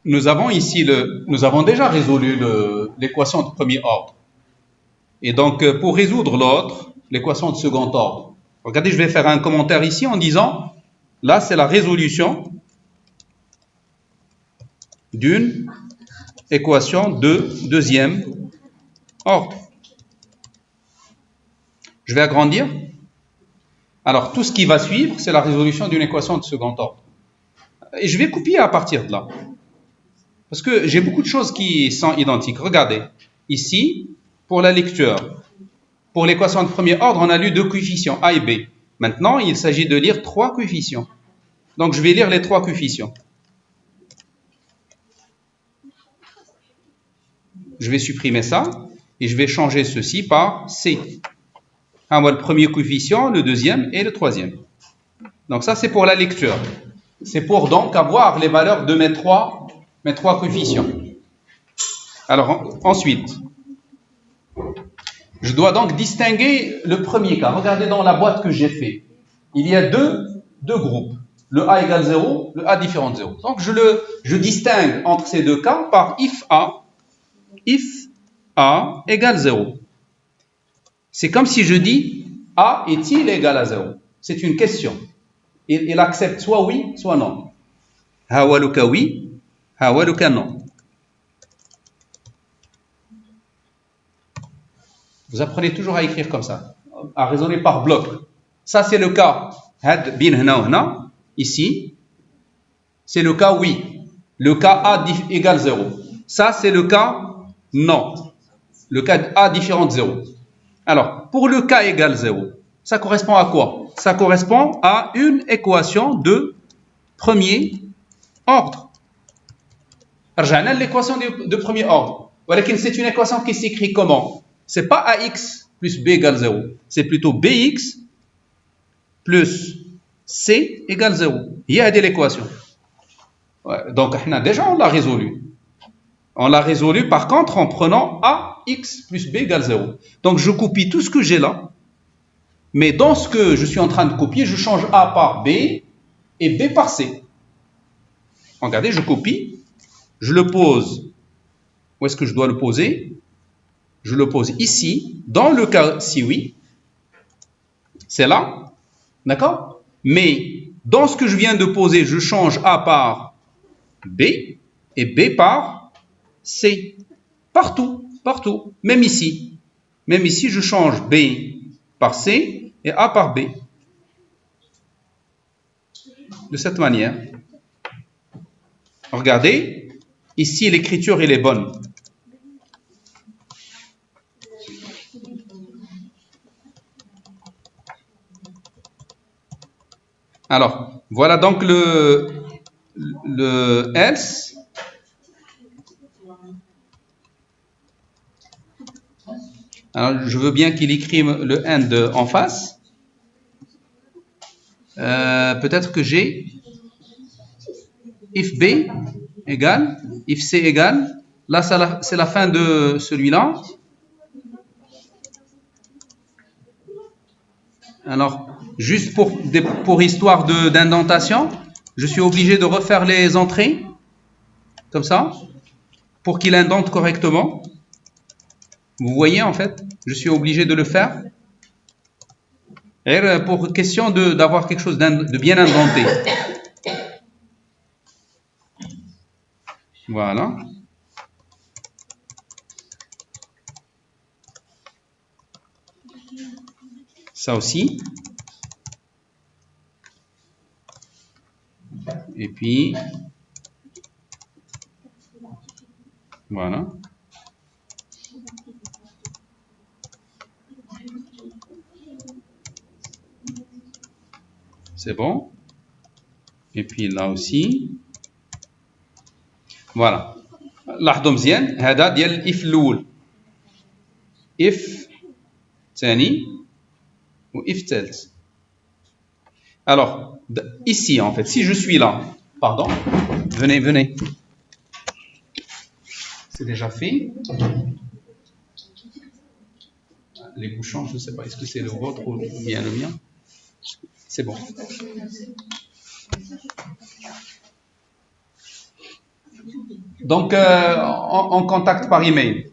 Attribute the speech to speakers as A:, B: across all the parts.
A: nous avons ici nous avons déjà résolu l'équation de premier ordre. Et donc, pour résoudre l'autre, l'équation de second ordre, regardez, je vais faire un commentaire ici en disant, là, c'est la résolution d'une équation de deuxième ordre. Je vais agrandir. Alors, tout ce qui va suivre, c'est la résolution d'une équation de second ordre. Et je vais copier à partir de là. Parce que j'ai beaucoup de choses qui sont identiques. Regardez, ici, pour la lecture, pour l'équation de premier ordre, on a lu 2 coefficients, A et B. Maintenant, il s'agit de lire 3 coefficients. Donc, je vais lire les 3 coefficients. Je vais supprimer ça, et je vais changer ceci par C. On voit le premier coefficient, le deuxième et le troisième. Donc ça, c'est pour la lecture. C'est pour donc avoir les valeurs de mes trois coefficients. Alors ensuite, je dois donc distinguer le premier cas. Regardez dans la boîte que j'ai fait. Il y a deux groupes. Le A égale 0, le A différent de 0. Donc je distingue entre ces deux cas par if A égale 0. C'est comme si je dis A est-il égal à 0? C'est une question. Il accepte soit oui, soit non. Hawaluka oui, hawaluka non. Vous apprenez toujours à écrire comme ça, à raisonner par bloc. Ça, c'est le cas. Had bin hna hna. Ici, c'est le cas oui. Le cas A égale 0. Ça, c'est le cas non. Le cas A différent de 0. Alors, pour le cas égale 0, ça correspond à quoi? Ça correspond à une équation de premier ordre. L'équation de premier ordre. C'est une équation qui s'écrit comment? C'est pas AX plus B égale 0. C'est plutôt BX plus C égale 0. Il y a l'équation. Donc, déjà, on l'a résolu. On l'a résolu, par contre, en prenant AX plus B égale 0. Donc, je copie tout ce que j'ai là. Mais dans ce que je suis en train de copier, je change A par B et B par C. Regardez, je copie. Je le pose. Où est-ce que je dois le poser? Je le pose ici. Dans le cas si oui, c'est là. D'accord? Mais dans ce que je viens de poser, je change A par B et B par C. Partout, partout. Même ici. Même ici, je change B par C et A par B. De cette manière. Regardez, ici l'écriture elle est bonne. Alors, voilà donc le else. Alors, je veux bien qu'il écrive le end en face. Peut-être que j'ai if B égale, if C égale. Là, c'est la fin de celui-là. Alors, juste pour histoire d'indentation, je suis obligé de refaire les entrées, comme ça, pour qu'il indente correctement. Vous voyez, en fait, je suis obligé de le faire. Et pour question d'avoir quelque chose de bien indenté. Voilà. Ça aussi. Et puis, voilà. C'est bon. Et puis là aussi. Voilà. لاحظوا مزيان هذا ديال الاف الاول اف ثاني واف ثالث. Alors ici en fait si je suis là, pardon, venez, c'est déjà fait. Les bouchons, je ne sais pas, est-ce que c'est le vôtre ou bien le mien? C'est bon. Donc, on contacte par email.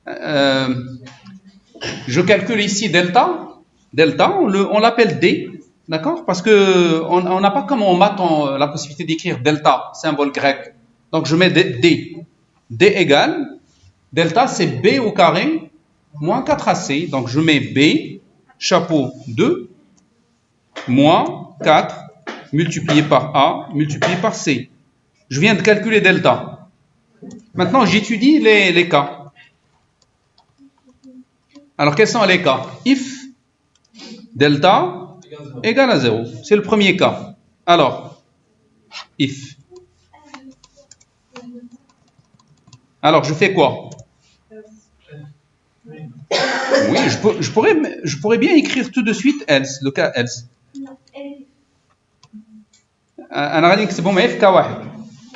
A: Je calcule ici delta. Delta, on l'appelle D, d'accord? Parce que on n'a pas comme en maths la possibilité d'écrire delta, symbole grec. Donc, je mets D. D égale, delta, c'est B au carré, moins 4AC. Donc, je mets B, chapeau 2, moins 4, multiplié par A, multiplié par C. Je viens de calculer delta. Maintenant, j'étudie les cas. Alors, quels sont les cas? If delta égale à 0. C'est le premier cas. Alors, if. Alors, je fais quoi? Oui, je pourrais bien écrire tout de suite else, le cas else.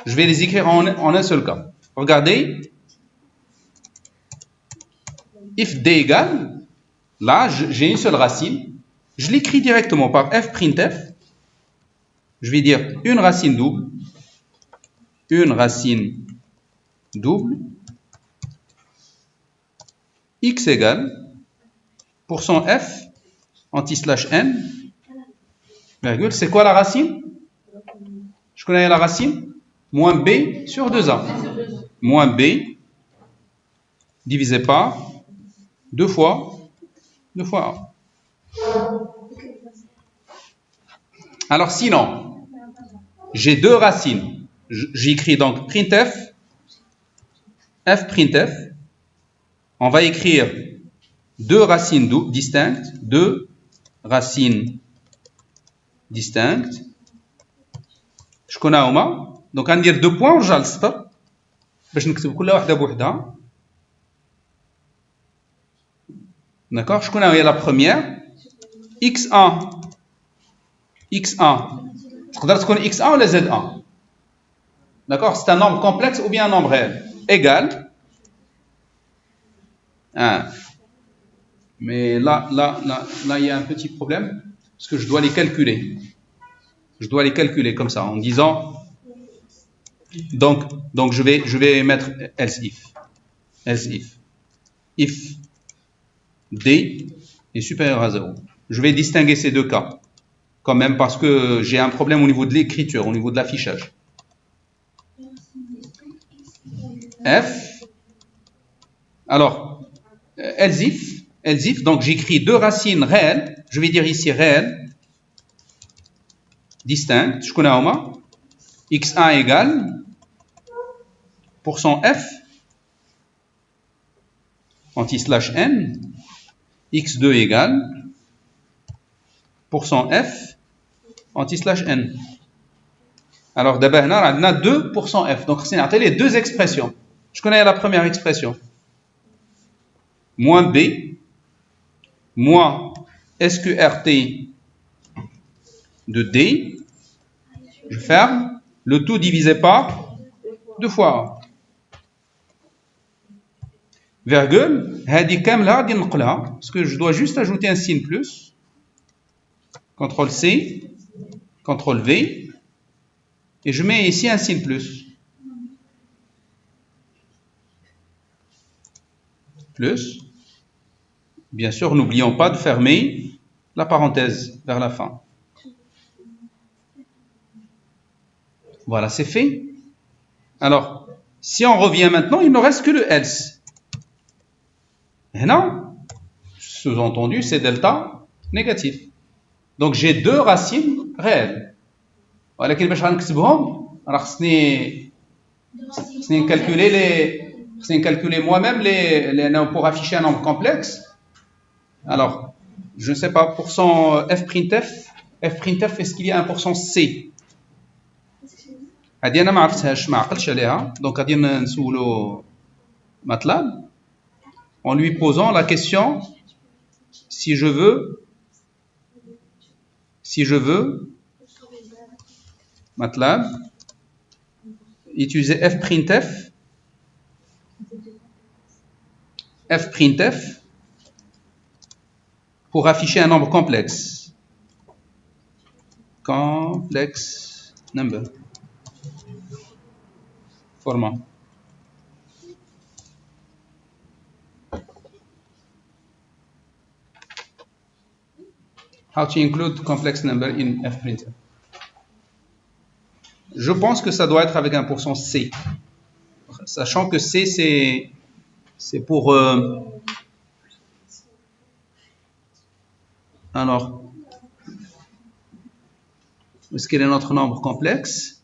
A: Je vais les écrire en un seul cas. Regardez. If d égale, là, j'ai une seule racine. Je l'écris directement par f printf. Je vais dire une racine double. Une racine double. X égale %f anti/n, virgule. C'est quoi la racine? Je connais la racine. Moins b sur 2a. Moins b divisé par 2 fois a. Alors sinon, j'ai deux racines. J'écris donc printf, f printf. On va écrire deux racines distinctes, deux racines distinctes. Je connais هما. Donc on va dire 2 points ونرجع للسطر باش نكتب كل واحدة بوحدها. D'accord? Je connais la première. x1 تقدر تكون x1 ولا z1. D'accord? C'est un nombre complexe ou bien un nombre réel. Égal. Mais là, il y a un petit problème, parce que je dois les calculer. Je dois les calculer comme ça, en disant... Donc je vais mettre else if. Else if. If D est supérieur à 0. Je vais distinguer ces deux cas, quand même, parce que j'ai un problème au niveau de l'écriture, au niveau de l'affichage. F. Alors, else if, donc j'écris deux racines réelles, je vais dire ici réelles, distinctes, je connais Oma, x1 égale %f anti/n, x2 égale %f anti/n. Alors d'abord, on a 2 %f, donc c'est les deux expressions. Je connais la première expression. Moins b, moins SQRT de d, je ferme, le tout divisé par 2 fois a. Virgule, parce que je dois juste ajouter un signe plus. CTRL C, CTRL V, et je mets ici un signe plus. Plus. Bien sûr, n'oublions pas de fermer la parenthèse vers la fin. Voilà, c'est fait. Alors, si on revient maintenant, il ne reste que le else. Maintenant, sous-entendu, c'est delta négatif. Donc, j'ai deux racines réelles. Voilà, je vais calculer moi-même pour afficher un nombre complexe. Alors, je ne sais pas, f printf, est-ce qu'il y a un %c? هذه أنا ما عرفتهاش ما عقلتش عليها. Donc غادي نسولو MATLAB en lui posant la question si je veux MATLAB utiliser f printf pour afficher un nombre complexe number. format. How to include complex number in fprintf. Je pense que ça doit être avec un pourcent C. Sachant que C, c'est pour... alors, est-ce qu'il est notre nombre complexe?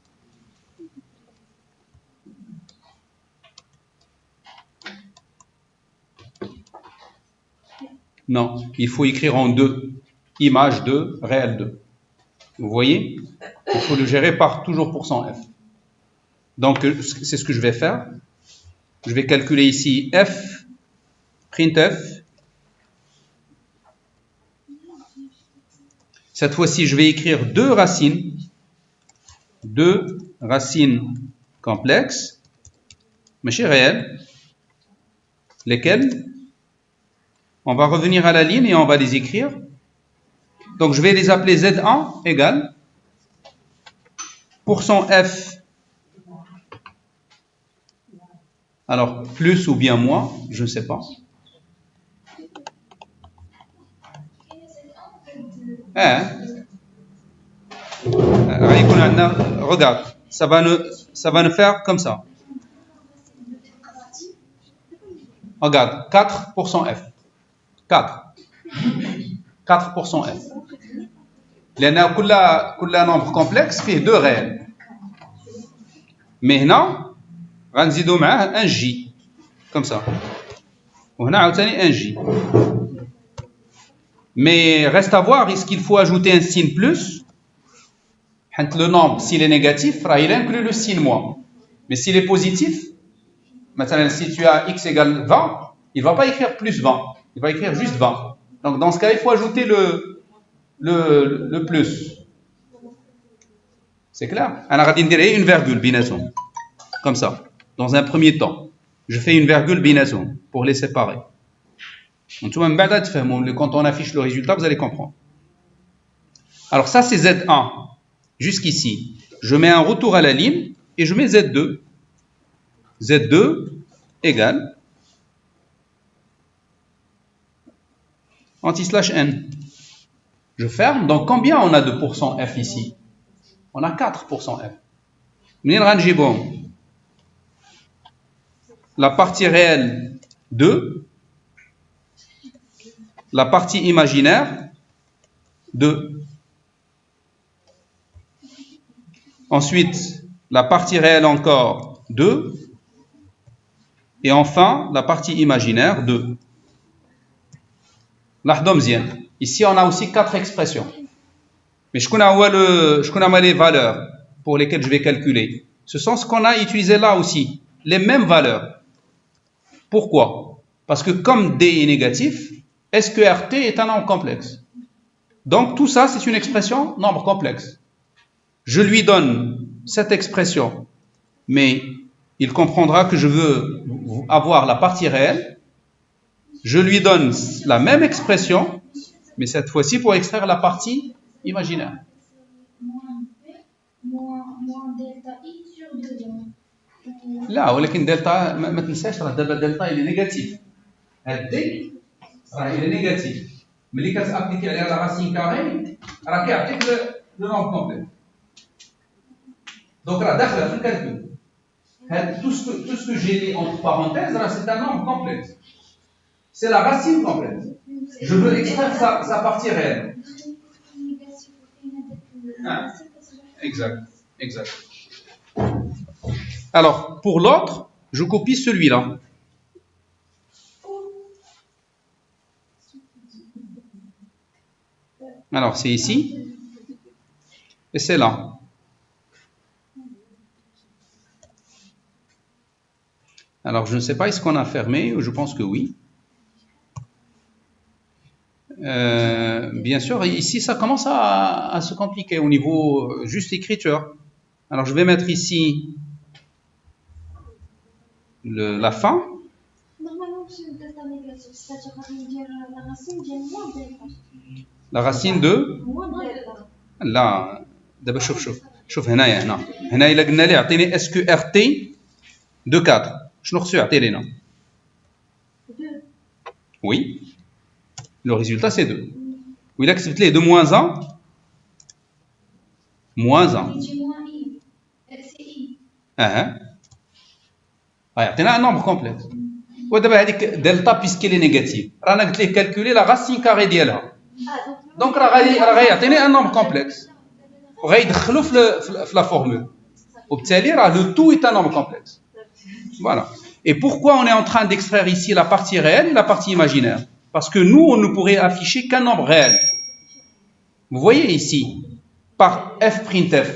A: Non, il faut écrire en 2. Image 2, réel 2. Vous voyez? Il faut le gérer par toujours %f. Donc, c'est ce que je vais faire. Je vais calculer ici f, printf. Cette fois-ci, je vais écrire 2 racines. 2 racines complexes, mais chez réelles, lesquelles on va revenir à la ligne et on va les écrire. Donc, je vais les appeler Z1 égale %f, alors plus ou bien moins, je ne sais pas. Regarde, ça va nous faire comme ça. Regarde, 4% f. 4% f. لأن كل nombre complexe فيه 2 réels. Mais هنا غنزيدو معاه 1 j comme ça. وهنا عاوتاني 1 j. Mais reste à voir, est-ce qu'il faut ajouter un signe plus? Le nombre, s'il est négatif, il inclut le signe moins. Mais s'il est positif, maintenant, si tu as x égale 20, il ne va pas écrire plus 20, il va écrire juste 20. Donc dans ce cas, il faut ajouter le plus. C'est clair? On a une virgule binaison, comme ça. Dans un premier temps, je fais une virgule binaison pour les séparer. Quand on affiche le résultat, vous allez comprendre. Alors ça, c'est Z1. Jusqu'ici. Je mets un retour à la ligne et je mets Z2. Z2 égale anti-slash n. Je ferme. Donc combien on a de %f ici? On a 4% f. La partie réelle 2. La partie imaginaire 2. Ensuite, la partie réelle encore 2. Et enfin, la partie imaginaire 2. Ici, on a aussi 4 expressions. Mais je connais les valeurs pour lesquelles je vais calculer. Ce sont ce qu'on a utilisé là aussi. Les mêmes valeurs. Pourquoi? Parce que comme D est négatif, SQRT est un nombre complexe. Donc tout ça, c'est une expression nombre complexe. Je lui donne cette expression, mais il comprendra que je veux avoir la partie réelle. Je lui donne la même expression, mais cette fois-ci pour extraire la partie imaginaire.
B: Moins delta I sur 2.
A: لا ولكن دلتا ما تنساش راه دابا دلتا il est négatif. هاد دي راه il est négatif. ملي كتابليكي عليها لا راسين كاري راه كيعطيك لو نومبر كومبليت. Donc راه داخله في الكالكول. هاد tout ce que j'ai mis entre parenthèses راه c'est un nombre complexe. C'est la racine complète. Je veux extraire sa partie réelle. Ah, exact. Alors, pour l'autre, je copie celui-là. Alors, c'est ici. Et c'est là. Alors, je ne sais pas, est-ce qu'on a fermé? Je pense que oui. Bien sûr, ici, ça commence à se compliquer au niveau juste écriture. Alors, je vais mettre ici la fin.
B: Normalement, c'est delta négatif, c'est-à-dire la racine vient moins delta.
A: La racine de
B: Moins delta.
A: لا دابا شوف هنايا هنا إلا قلنا ليه اعطيني SQRT 2, 4. شنو خصو يعطي لينا؟
B: 2.
A: Oui. Le résultat, c'est 2. وإلا كتبت ليه 2 moins 1, moins 1.
B: يجي moins I. C'est I.
A: غيعطينا un nombre complexe. ودابا هذيك دلتا بيسكي لي نيجاتيف رانا قلت ليه كالكولي لا راسين كاري ديالها. دونك راه غيعطيني ان نومبر كومبلكس وغيدخلو في لا فورمول وبالتالي راه لو تو est un nombre complexe. Voilà. Et pourquoi on est en train d'extraire ici la partie réelle et la partie imaginaire? Parce que nous, on ne pourrait afficher qu'un nombre réel. Vous voyez ici, par f printf,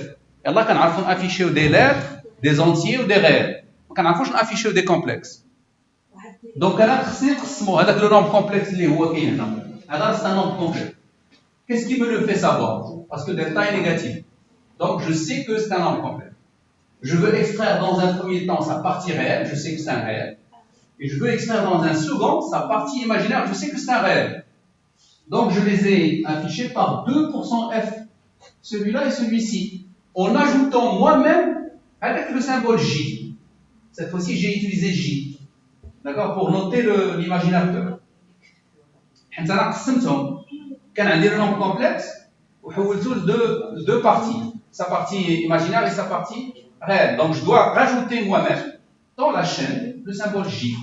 A: يلا كنعرفوا نافيشيو des lettres, des entiers ou des réels. ما كنعرفوش نافيشيو des complexes. Donc انا خصني نقسموا هذاك لو نومبر كومبلكس اللي هو كاين هنا. هذا c'est un nombre complexe. Qu'est-ce qui me le fait savoir? Parce que delta est négatif. Donc je sais que c'est un nombre complexe. Je veux extraire dans un premier temps sa partie réelle, je sais que c'est un réel. Et je veux extraire dans un second sa partie imaginaire, je sais que c'est un réel. Donc je les ai affichés par 2% f, celui-là et celui-ci, en ajoutant moi-même avec le symbole j. Cette fois-ci, j'ai utilisé j, d'accord, pour noter l'imaginaire pur. أنا قسمتهم كان عندي le nombre complexe وحولته deux parties, sa partie imaginaire et sa partie réelle. Donc je dois rajouter moi-même dans la chaîne le symbole j.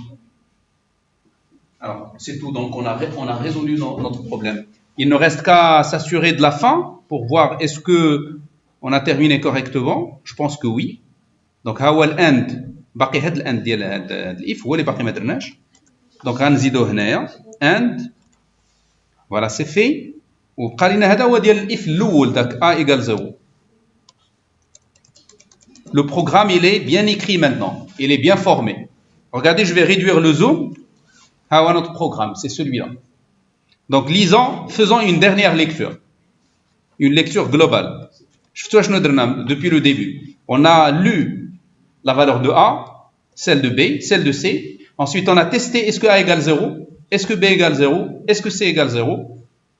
A: Alors c'est tout, donc on a résolu notre problème. Il ne reste qu'à s'assurer de la fin pour voir est-ce que on a terminé correctement. Je pense que oui. Donc ها هو الاند باقي هاد الاند ديال هاد الاف هو اللي باقي ما درناش. دونك غنزيدو هنايا and voilà c'est fait. وبقى لنا هذا هو ديال الاف الاول داك a égale 0. Le programme il est bien écrit maintenant, il est bien formé. Regardez, je vais réduire le zoom. Ah ouais, notre programme, c'est celui-là. Donc lisons, faisons une dernière lecture. Une lecture globale. Depuis le début. On a lu la valeur de A, celle de B, celle de C. Ensuite, on a testé est-ce que A égale 0, est-ce que B égale 0, est-ce que C égale 0.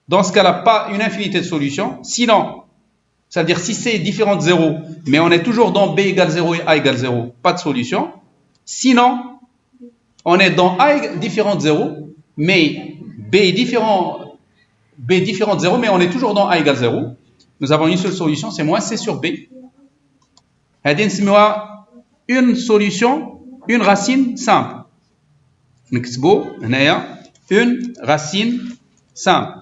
A: Dans ce cas-là, pas une infinité de solutions. Sinon, ça veut dire si C est différent de 0, mais on est toujours dans B égale 0 et A égale 0, pas de solution. Sinon, on est dans A différent de 0, mais B différent de 0, mais on est toujours dans A égale 0. Nous avons une seule solution, c'est moins C sur B. Une solution, une racine simple. Une racine simple.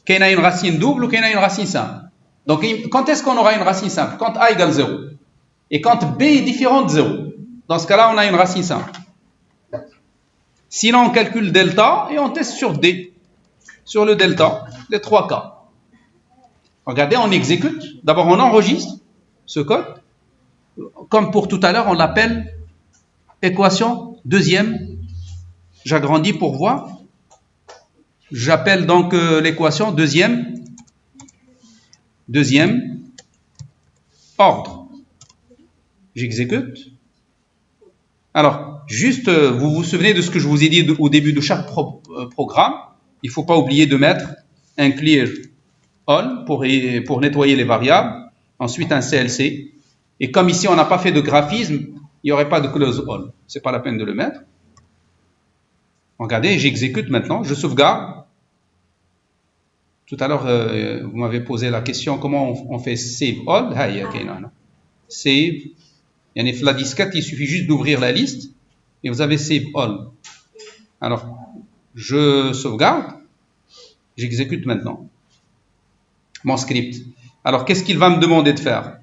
A: Qu'il y a une racine double ou qu'il y a une racine simple. Donc, quand est-ce qu'on aura une racine simple? Quand A égale 0. Et quand B est différent de 0. Dans ce cas-là, on a une racine simple. Sinon, on calcule delta et on teste sur D. Sur le delta, les 3 cas. Regardez, on exécute. D'abord, on enregistre ce code. Comme pour tout à l'heure, on l'appelle équation deuxième. J'agrandis pour voir. J'appelle donc l'équation deuxième ordre. J'exécute. Alors, juste, vous vous souvenez de ce que je vous ai dit au début de chaque programme. Il ne faut pas oublier de mettre un clear all pour nettoyer les variables. Ensuite, un CLC. Et comme ici, on n'a pas fait de graphisme, il n'y aurait pas de close all. Ce n'est pas la peine de le mettre. Regardez, j'exécute maintenant, je sauvegarde. Tout à l'heure, vous m'avez posé la question comment on fait save all. Save. Il y a la disquette, il suffit juste d'ouvrir la liste et vous avez save all. Alors, je sauvegarde, j'exécute maintenant mon script. Alors, qu'est-ce qu'il va me demander de faire?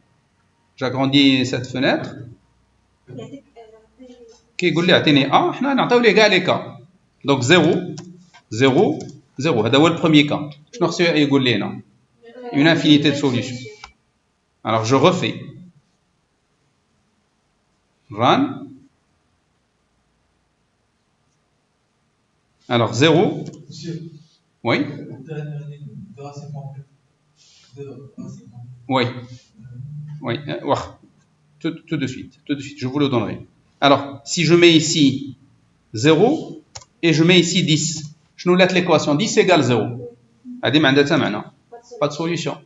A: J'agrandis cette fenêtre. Donc 0, 0, 0. C'est le premier cas. Une infinité de solutions. Alors, je refais. Run. Alors 0. Oui. Oui. Oui. Tout de suite. Tout de suite. Je vous le donnerai. Alors, si je mets ici 0 et je mets ici 10, je nous laisse l'équation 10 égale 0. Pas de solution.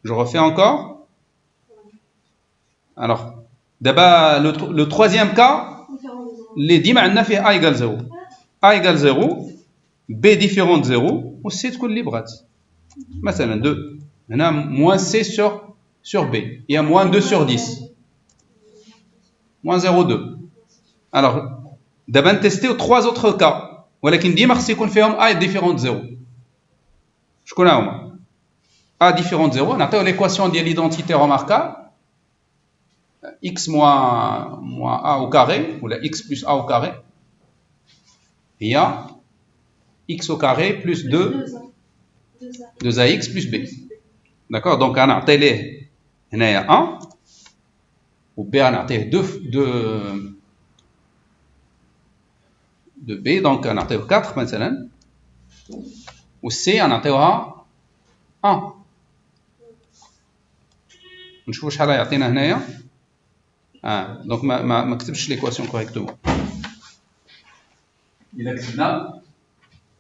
A: Je refais encore. Alors, D'abord, le troisième cas, les dîmes عندنا فيه A égale 0. A égale 0, B différent de 0, ou C تكون libre. مثلا 2. Maintenant, moins C sur B. Il y a moins 2 sur 10. Moins 0,2. Alors, d'abord tester aux trois autres cas. ولكن ديما خص يكون فيهم A différent de 0. شكون هما؟ A différent de 0, نعطيو l'équation ديال l'identité remarquable. X moins A au carré, ou la X plus A au carré. Il y a X au carré plus 2AX plus B. D'accord? Donc, on a télé, il y a 1, ou B, on a télé 2 B, donc on a télé 4 maintenant, ou C, on a télé 1. نشوفوا شحال يعطينا هنايا. Donc ما كتبش l'équation correctement. إذا كتبنا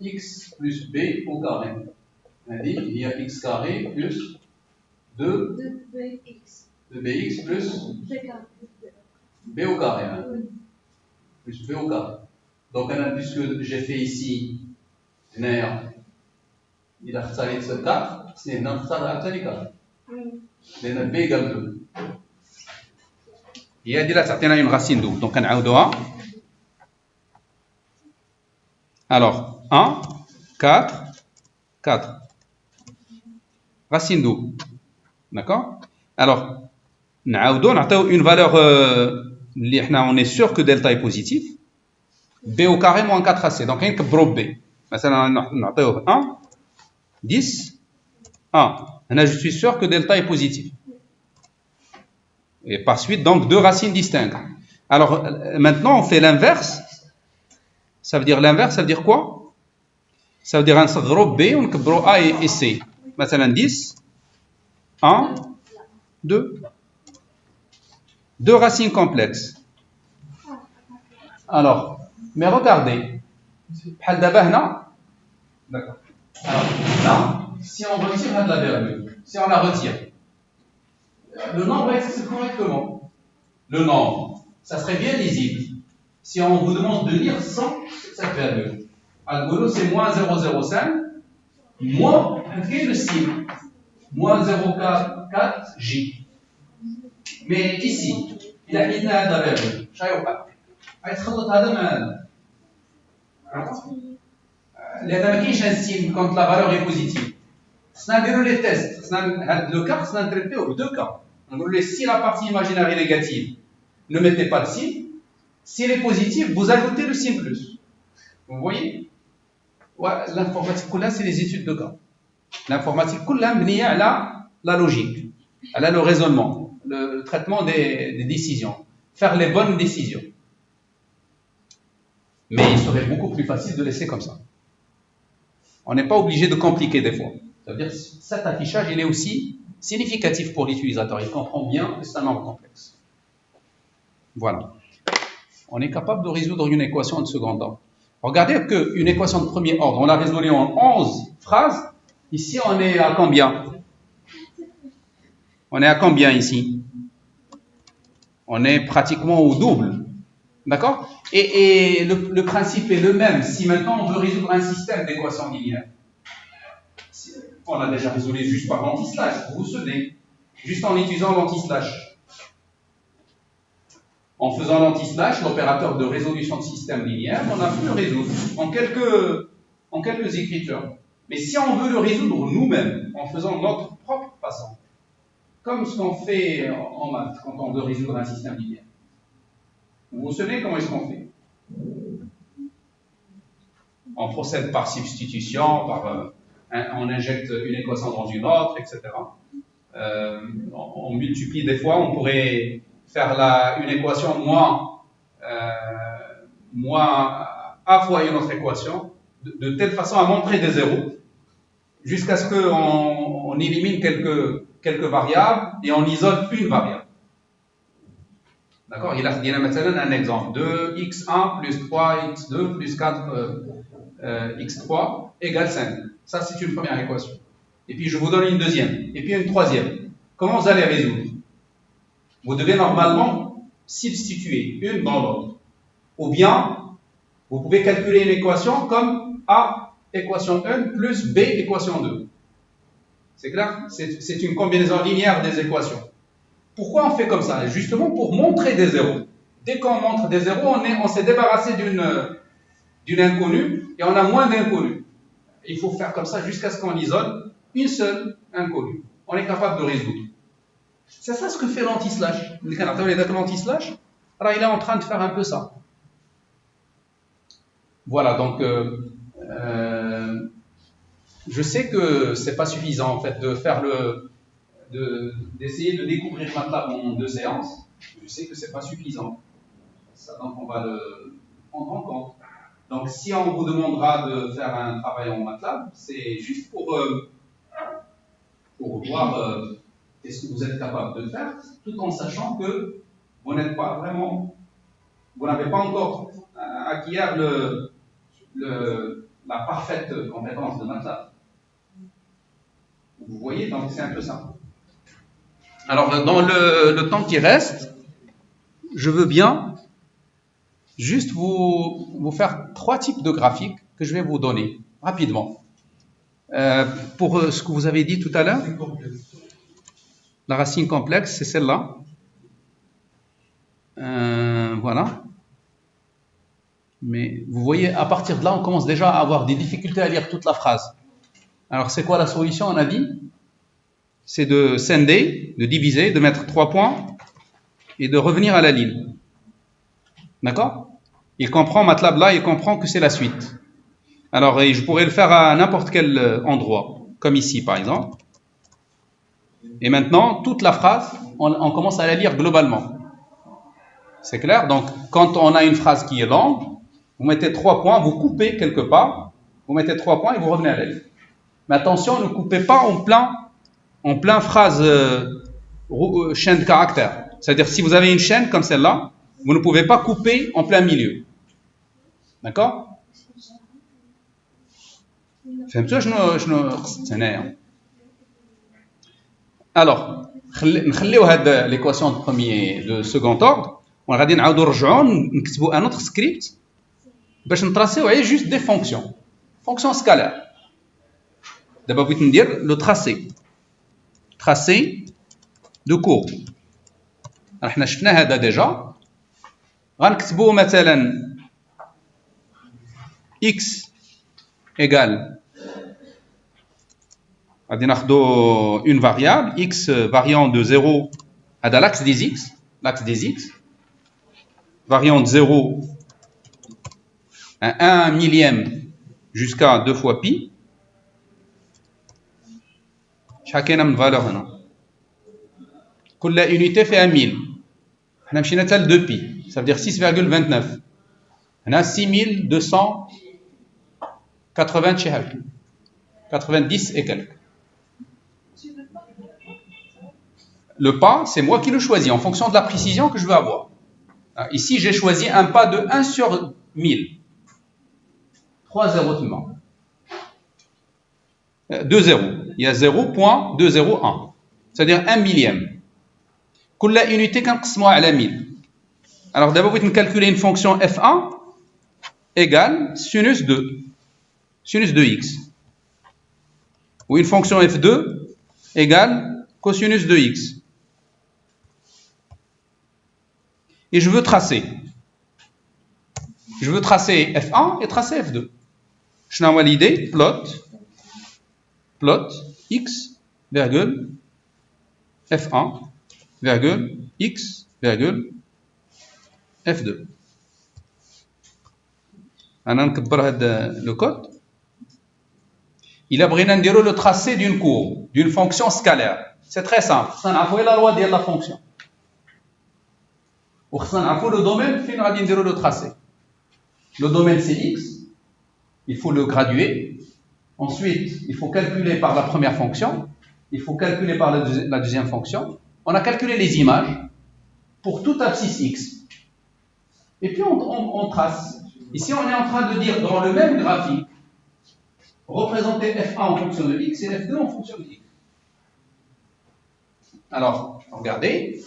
A: X plus B au carré. هذه هي X carré plus 2BX plus B au carré. Plus B au carré. Donc, puisque j'ai fait ici, il a اختاريت 4, c'est هنا نختار ثاني 4. لأن B égale 2. هي هذه اللي تعطينا une racine double. Donc, نعاودوها. Alors, 1, 4, 4. Racine double. D'accord? Alors, نعطيو une valeur on est sûr que delta est positif. B au carré moins 4AC. Donc, نكبروا B. مثلا نعطيوه 1, 10, 1. Là, je suis sûr que delta est positif. Et par suite, donc, deux racines distinctes. Alors, maintenant, on fait l'inverse. Ça veut dire l'inverse, ça veut dire quoi? Ça veut dire un gros B, on gros A et C. Maintenant, 10, 1, 2. Deux racines complexes. Alors, mais regardez. D'accord. Alors, là, si on retire la virgule, si on la retire, le nombre est correctement. Le nombre, ça serait bien lisible. Si on vous demande de lire sans cette virgule. Algolo, c'est moins 0,05, moins, le signe, moins 0,4J. Mais ici, il a mis la virgule. يتخلط هذا ما لأن ما كاينش هاد السين كونت لا فالور اي بوزيتيف. خصنا نديرو لي تيست. خصنا هاد لو كا خصنا نتريتيو بدو كا. نقولو ليه si la partie imaginaire est négative, ne mettez pas de signe. Si elle est positive, vous ajoutez le signe plus. Vous voyez? L'informatique كلها c'est les études de cas. L'informatique كلها مبنية على la logique, على le raisonnement, le traitement des décisions, faire les bonnes décisions. Mais il serait beaucoup plus facile de laisser comme ça. On n'est pas obligé de compliquer des fois. Ça veut dire que cet affichage, il est aussi significatif pour l'utilisateur. Il comprend bien que c'est un nombre complexe. Voilà. On est capable de résoudre une équation de second ordre. Regardez qu'une équation de premier ordre, on l'a résolue en 11 phrases. Ici, on est à combien? On est à combien ici? On est pratiquement au double. D'accord? Et le principe est le même. Si maintenant on veut résoudre un système d'équations linéaires, on l'a déjà résolu juste par l'anti-slash, vous vous souvenez, juste en utilisant l'anti-slash. En faisant l'anti-slash, l'opérateur de résolution de système linéaire, on a pu le résoudre en quelques écritures. Mais si on veut le résoudre nous-mêmes, en faisant notre propre façon, comme ce qu'on fait en maths quand on veut résoudre un système linéaire, vous vous souvenez comment est-ce qu'on fait? On procède par substitution, on injecte une équation dans une autre, etc. On multiplie des fois, on pourrait faire une équation moins A fois une autre équation, de telle façon à montrer des zéros, jusqu'à ce qu'on élimine quelques variables et on isole une variable. D'accord? Il a dit un exemple. 2x1 plus 3x2 plus 4x3 égale 5. Ça, c'est une première équation. Et puis, je vous donne une deuxième. Et puis, une troisième. Comment vous allez résoudre? Vous devez normalement substituer une dans l'autre. Ou bien, vous pouvez calculer une équation comme A équation 1 plus B équation 2. C'est clair? C'est une combinaison linéaire des équations. Pourquoi on fait comme ça? Justement pour montrer des zéros. Dès qu'on montre des zéros, on s'est débarrassé d'une inconnue et on a moins d'inconnues. Il faut faire comme ça jusqu'à ce qu'on isole une seule inconnue. On est capable de résoudre. C'est ça ce que fait l'anti-slash. L'anti-slash, alors il est en train de faire un peu ça. Voilà, donc je sais que c'est pas suffisant en fait de faire d'essayer de découvrir MATLAB en 2 séances. Je sais que c'est pas suffisant. Ça, donc on va le prendre en compte. Donc si on vous demandera de faire un travail en MATLAB, c'est juste pour voir qu'est-ce que vous êtes capable de faire, tout en sachant que vous n'êtes pas vraiment, vous n'avez pas encore acquis la parfaite compétence de MATLAB. Vous voyez, donc c'est un peu ça. Alors, dans le temps qui reste, je veux bien juste vous faire 3 types de graphiques que je vais vous donner rapidement. Pour ce que vous avez dit tout à l'heure, la racine complexe, c'est celle-là. Voilà. Mais vous voyez, à partir de là, on commence déjà à avoir des difficultés à lire toute la phrase. Alors, c'est quoi la solution, on a dit? C'est de scinder, de diviser, de mettre 3 points et de revenir à la ligne. D'accord? Il comprend, MATLAB là, il comprend que c'est la suite. Alors, je pourrais le faire à n'importe quel endroit, comme ici par exemple. Et maintenant, toute la phrase, on commence à la lire globalement. C'est clair? Donc, quand on a une phrase qui est longue, vous mettez 3 points, vous coupez quelque part, vous mettez 3 points et vous revenez à la ligne. Mais attention, ne coupez pas en plein phrase chaîne de caractères. C'est-à-dire, si vous avez une chaîne comme celle-là, vous ne pouvez pas couper en plein milieu. D'accord? فهمتوا شنو قصدت هنايا؟ Alors, نخليو هاد l'équation de second ordre وغادي نعاودو نرجعو نكتبو un autre script باش نطراسيو غير juste des fonctions scalaires. دابا بغيت ندير لو tracé de courbe. حنا شفنا هذا ديجا. غنكتبو مثلا x égale غادي ناخدو une variable x variant de 0 هذا l'axe des x variant de 0 à 1 millième jusqu'à 2 fois pi. شحال كاينه من فالور هنا؟ كل unité فيها 1000. حنا مشينا حتى ل 2 pi, ça veut dire 6,29. هنا 6280 شي حاجه 90 et quelques. Le pas, c'est moi qui le choisis en fonction de la précision que je veux avoir. Ici, j'ai choisi un pas de 1 sur 1000. 3 zéros seulement. 2 zéros. Il y a 0.201. C'est-à-dire 1 millième. كل unité كنقسموها على 1000. Alors d'abord, vous calculer une fonction f1 égale sinus de x. Ou une fonction f2 égale cosinus de x. Et je veux tracer f1 et tracer f2. Je n'ai pas l'idée, plot x, virgule, f1, virgule, x, virgule, f2. أنا نكبر هذا le code. Il a besoin de le tracé d'une courbe, d'une fonction scalaire. C'est très simple. Ça n'a pas la loi de la fonction. Ou ça n'a pas le domaine, fin غادي نديرو le tracé. Le domaine c'est x. Il faut le graduer. Ensuite, il faut calculer par la première fonction. Il faut calculer par la deuxième fonction. On a calculé les images pour toute abscisse x. Et puis on trace. Ici, on est en train de dire dans le même graphique, représenter f1 en fonction de x et f2 en fonction de x. Alors, regardez,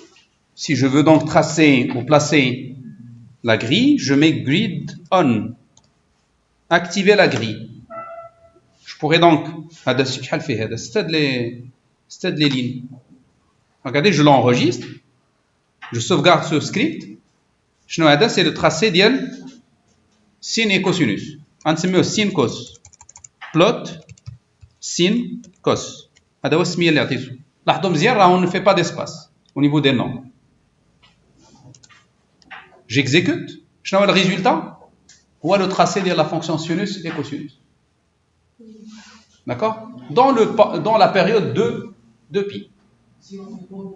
A: Si je veux donc tracer ou placer la grille, je mets grid on. Activer la grille. Je pourrais donc, c'est les lignes. Regardez, je l'enregistre, je sauvegarde ce script. C'est le tracé ديال sin et cosinus. غنسميوه sin cos. Plot sin cos. هذا هو السميه اللي عطيته. لاحظوا مزيان راه on ne fait pas d'espace au niveau des noms. J'exécute. شنو هو le résultat? هو le tracé de la fonction sinus et cosinus. D'accord? Dans la période de pi.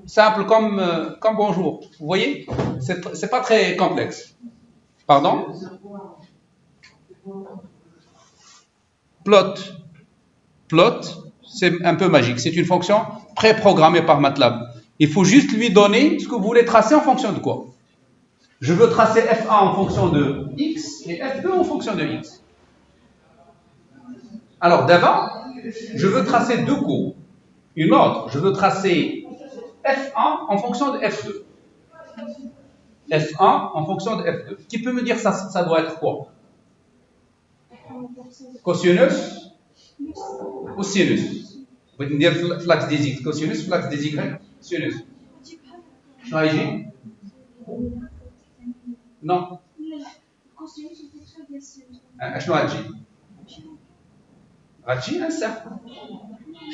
A: Simple comme bonjour. Vous voyez? C'est pas très complexe. Pardon? Plot, c'est un peu magique. C'est une fonction préprogrammée par MATLAB. Il faut juste lui donner ce que vous voulez tracer en fonction de quoi? Je veux tracer F1 en fonction de X et F2 en fonction de X. Alors d'abord, je veux tracer deux courbes. Une autre, je veux tracer F1 en fonction de F2. F1 en fonction de F2. Qui peut me dire ça doit être quoi? Cosinus ou sinus? Vous pouvez me dire l'axe des X cosinus, l'axe des Y sinus. شنو هيجي؟ Non. شنو غتجي؟ غتجي un cercle.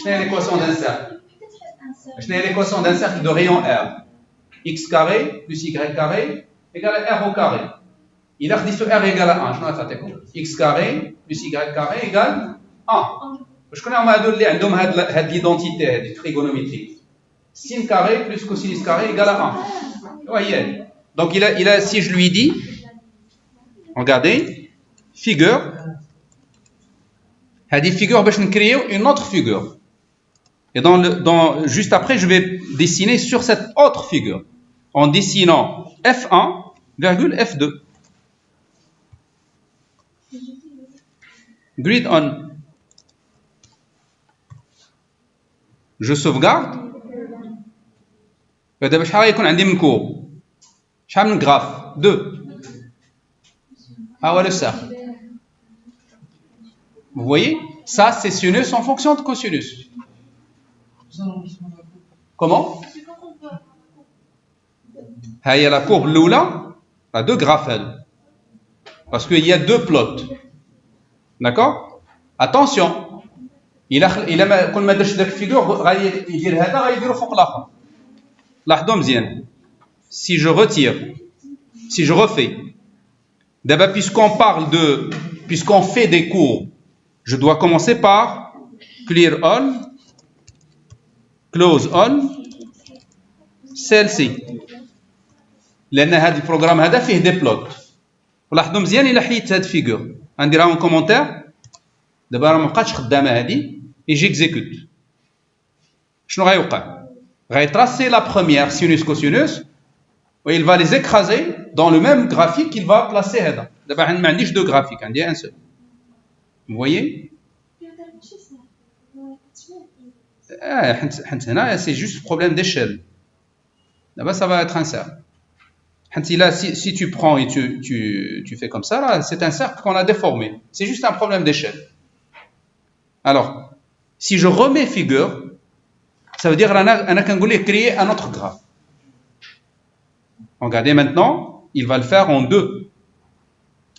A: شنو هي l'équation d'un cercle? شنو هي l'équation d'un cercle de rayon R? X carré plus Y carré égale à R au carré. إذا خديتو R égale à 1 شنو غتعطيكم؟ X carré plus Y carré égale 1. شكون هما هادو اللي عندهم هاد l'identité هادي trigonométrique? Sin carré plus cosinus carré égale à 1. وهي donc il a si je lui dis regardez figure هذه figure باش نكريو une autre figure et juste après je vais dessiner sur cette autre figure en dessinant F1 virgule F2 grid on je sauvegarde دابا شحال غيكون عندي من كور شحال من graphe 2 ها هو le cercle. Vous voyez, ça c'est sinus en fonction de cosinus. Comment? Il y a la courbe l'oula, à deux graphes, parce qu'il y a deux plots. D'accord? Attention, il a كل ما درش داك figure غادي يدير هذا غيديرو فوق الاخر. لاحظوا مزيان. Si je retire, si je refais, d'abord puisqu'on fait des courbes, je dois commencer par clear all, close all, celle-ci. لأن هذا البروغرام هذا فيه دي بلوت. ولاحظوا مزيان إلا حيدت هاد فيغور غنديرها en commentaire. دابا راه مابقاتش خدامة هادي et j'exécute. شنو غيوقع؟ غيتراسي la première sinus cosinus et il va les écraser dans le même graphique qu'il va placer هذا. دابا ما عنديش deux graphiques, عندي un seul. Vous voyez? حنت هنا c'est juste problème d'échelle. D'abord ça va être un cercle. Là, si tu prends et tu fais comme ça, là, c'est un cercle qu'on a déformé. C'est juste un problème d'échelle. Alors, si je remets figure, ça veut dire qu'on va créer un autre graphe. Regardez maintenant, il va le faire en deux.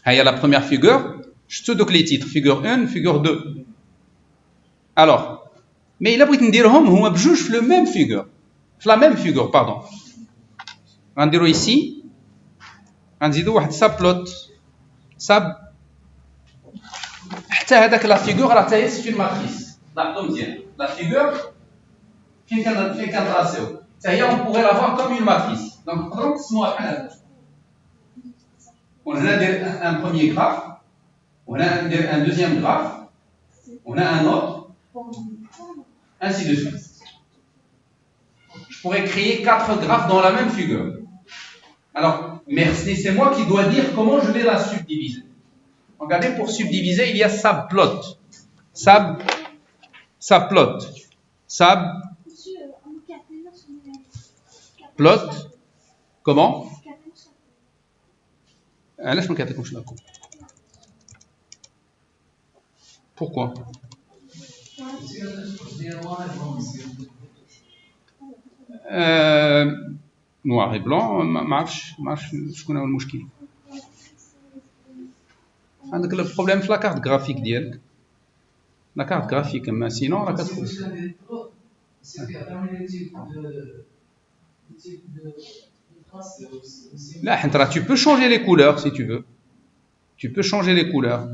A: Il y a la première figure, je te donne les titres, figure 1, figure 2. Alors, mais il a besoin de dire هما بجوج في le même figure. في la même figure, pardon. غنديرو ici. غنزيدو واحد سابلوت حتى هذاك لا فيغور راه حتى هي سي اون ماتريس. لاحظوا مزيان لا فيغور فين كنطراسيو حتى هي اون بوغي لافوار كوم اون ماتريس. دونك نقدروا نقسموها بحال هكا. وهنا ندير ان بروميير غراف وهنا ندير ان دوزيام غراف وهنا ان اوتر ainsi de suite. Je pourrais créer 4 graphes dans la même figure. Alors, mais c'est moi qui dois dire comment je vais la subdiviser. Regardez, pour subdiviser, il y a subplot. Subplot. Subplot. Comment? علاش ما كيعطيكمش لاكو؟ Pourquoi? Noir et blanc ما عرفتش شكون هو المشكل. عندك البروبليم في لاكارت غرافيك ديالك. لاكارت غرافيك اما سينون راه كتخرج. لا حيت راه tu peux changer les couleurs si tu veux. Tu peux changer les couleurs.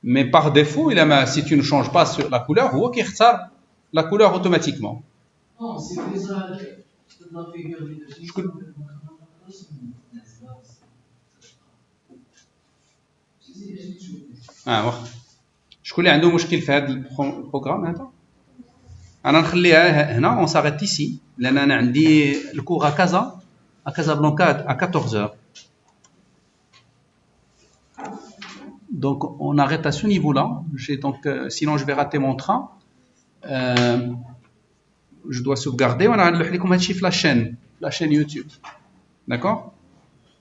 A: Mais par défaut, si tu ne changes pas sur la couleur, هو كيختار la couleur automatiquement.
C: Non, c'est déjà la figure
A: واخا. شكون اللي عنده مشكل في هذا البروغرام هذا؟ انا نخليها هنا اون ساريت ici لان انا عندي الكور à Casablanca à 14h. Donc on arrête à ce niveau-là. Sinon je vais rater mon train. Je dois sauvegarder. On a لكم هادشي في la chaîne YouTube. D'accord?